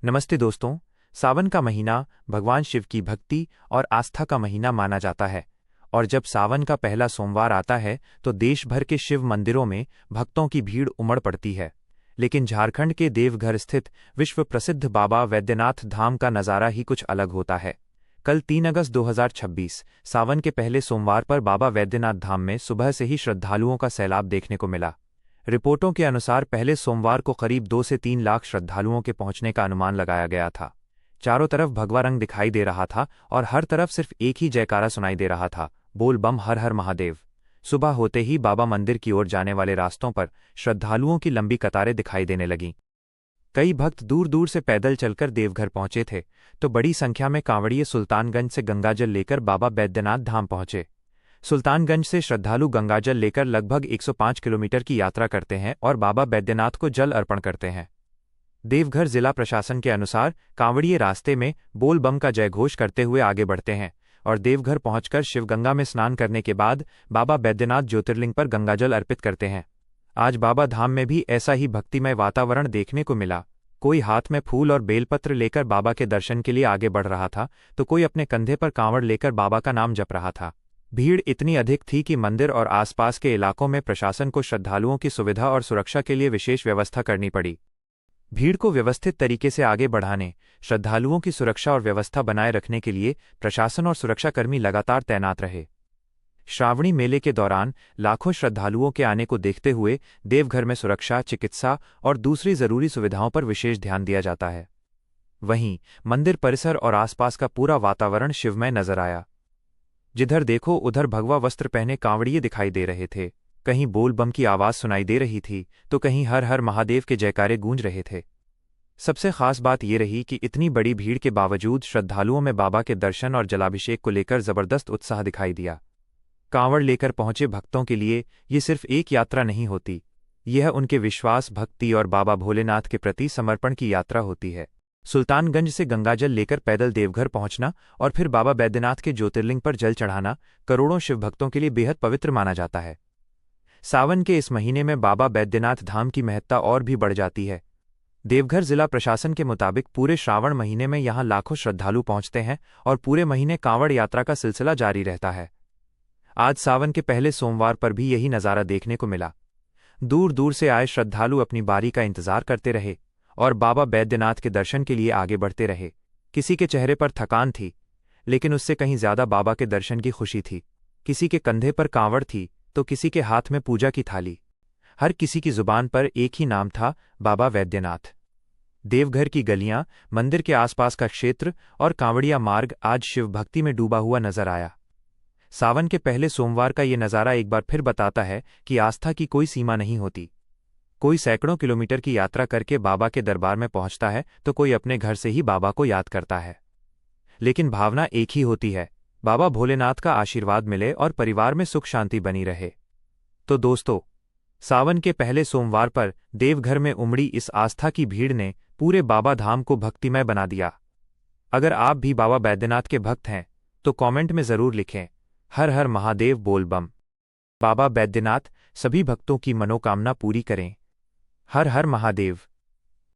नमस्ते दोस्तों। सावन का महीना भगवान शिव की भक्ति और आस्था का महीना माना जाता है। और जब सावन का पहला सोमवार आता है तो देश भर के शिव मंदिरों में भक्तों की भीड़ उमड़ पड़ती है। लेकिन झारखंड के देवघर स्थित विश्व प्रसिद्ध बाबा वैद्यनाथ धाम का नज़ारा ही कुछ अलग होता है। कल 3 अगस्त 2026 सावन के पहले सोमवार पर बाबा वैद्यनाथ धाम में सुबह से ही श्रद्धालुओं का सैलाब देखने को मिला। रिपोर्टों के अनुसार पहले सोमवार को करीब 2 से 3 लाख श्रद्धालुओं के पहुंचने का अनुमान लगाया गया था। चारों तरफ भगवा रंग दिखाई दे रहा था और हर तरफ सिर्फ एक ही जयकारा सुनाई दे रहा था, बोल बम हर हर महादेव। सुबह होते ही बाबा मंदिर की ओर जाने वाले रास्तों पर श्रद्धालुओं की लंबी कतारें दिखाई देने लगीं। कई भक्त दूर दूर से पैदल चलकर देवघर पहुंचे थे, तो बड़ी संख्या में कांवड़िए सुल्तानगंज से गंगाजल लेकर बाबा बैद्यनाथ धाम पहुंचे। सुल्तानगंज से श्रद्धालु गंगाजल लेकर लगभग 105 किलोमीटर की यात्रा करते हैं और बाबा बैद्यनाथ को जल अर्पण करते हैं। देवघर जिला प्रशासन के अनुसार कांवड़िए रास्ते में बोल बम का जयघोष करते हुए आगे बढ़ते हैं और देवघर पहुंचकर शिवगंगा में स्नान करने के बाद बाबा बैद्यनाथ ज्योतिर्लिंग पर गंगाजल अर्पित करते हैं। आज बाबा धाम में भी ऐसा ही भक्तिमय वातावरण देखने को मिला। कोई हाथ में फूल और बेलपत्र लेकर बाबा के दर्शन के लिए आगे बढ़ रहा था, तो कोई अपने कंधे पर कांवड़ लेकर बाबा का नाम जप रहा था। भीड़ इतनी अधिक थी कि मंदिर और आसपास के इलाकों में प्रशासन को श्रद्धालुओं की सुविधा और सुरक्षा के लिए विशेष व्यवस्था करनी पड़ी। भीड़ को व्यवस्थित तरीके से आगे बढ़ाने, श्रद्धालुओं की सुरक्षा और व्यवस्था बनाए रखने के लिए प्रशासन और सुरक्षाकर्मी लगातार तैनात रहे। श्रावणी मेले के दौरान लाखों श्रद्धालुओं के आने को देखते हुए देवघर में सुरक्षा, चिकित्सा और दूसरी जरूरी सुविधाओं पर विशेष ध्यान दिया जाता है। वहीं मंदिर परिसर और आसपास का पूरा वातावरण शिवमय नजर आया। जिधर देखो उधर भगवा वस्त्र पहने कांवड़िए दिखाई दे रहे थे। कहीं बोल बम की आवाज सुनाई दे रही थी तो कहीं हर हर महादेव के जयकारे गूंज रहे थे। सबसे खास बात ये रही कि इतनी बड़ी भीड़ के बावजूद श्रद्धालुओं में बाबा के दर्शन और जलाभिषेक को लेकर जबरदस्त उत्साह दिखाई दिया। कांवड़ लेकर पहुंचे भक्तों के लिए ये सिर्फ एक यात्रा नहीं होती, यह उनके विश्वास, भक्ति और बाबा भोलेनाथ के प्रति समर्पण की यात्रा होती है। सुल्तानगंज से गंगाजल लेकर पैदल देवघर पहुंचना और फिर बाबा बैद्यनाथ के ज्योतिर्लिंग पर जल चढ़ाना करोड़ों शिव भक्तों के लिए बेहद पवित्र माना जाता है। सावन के इस महीने में बाबा बैद्यनाथ धाम की महत्ता और भी बढ़ जाती है। देवघर जिला प्रशासन के मुताबिक पूरे श्रावण महीने में यहां लाखों श्रद्धालु पहुंचते हैं और पूरे महीने कांवड़ यात्रा का सिलसिला जारी रहता है। आज सावन के पहले सोमवार पर भी यही नज़ारा देखने को मिला। दूर दूर से आए श्रद्धालु अपनी बारी का इंतजार करते रहे और बाबा बैद्यनाथ के दर्शन के लिए आगे बढ़ते रहे। किसी के चेहरे पर थकान थी, लेकिन उससे कहीं ज्यादा बाबा के दर्शन की खुशी थी। किसी के कंधे पर कांवड़ थी तो किसी के हाथ में पूजा की थाली। हर किसी की जुबान पर एक ही नाम था, बाबा वैद्यनाथ। देवघर की गलियां, मंदिर के आसपास का क्षेत्र और कांवड़िया मार्ग आज शिव भक्ति में डूबा हुआ नजर आया। सावन के पहले सोमवार का ये नज़ारा एक बार फिर बताता है कि आस्था की कोई सीमा नहीं होती। कोई सैकड़ों किलोमीटर की यात्रा करके बाबा के दरबार में पहुंचता है तो कोई अपने घर से ही बाबा को याद करता है, लेकिन भावना एक ही होती है, बाबा भोलेनाथ का आशीर्वाद मिले और परिवार में सुख शांति बनी रहे। तो दोस्तों, सावन के पहले सोमवार पर देवघर में उमड़ी इस आस्था की भीड़ ने पूरे बाबा धाम को भक्तिमय बना दिया। अगर आप भी बाबा बैद्यनाथ के भक्त हैं तो कमेंट में जरूर लिखें, हर हर महादेव बोल बम। बाबा बैद्यनाथ सभी भक्तों की मनोकामना पूरी करें। हर हर महादेव।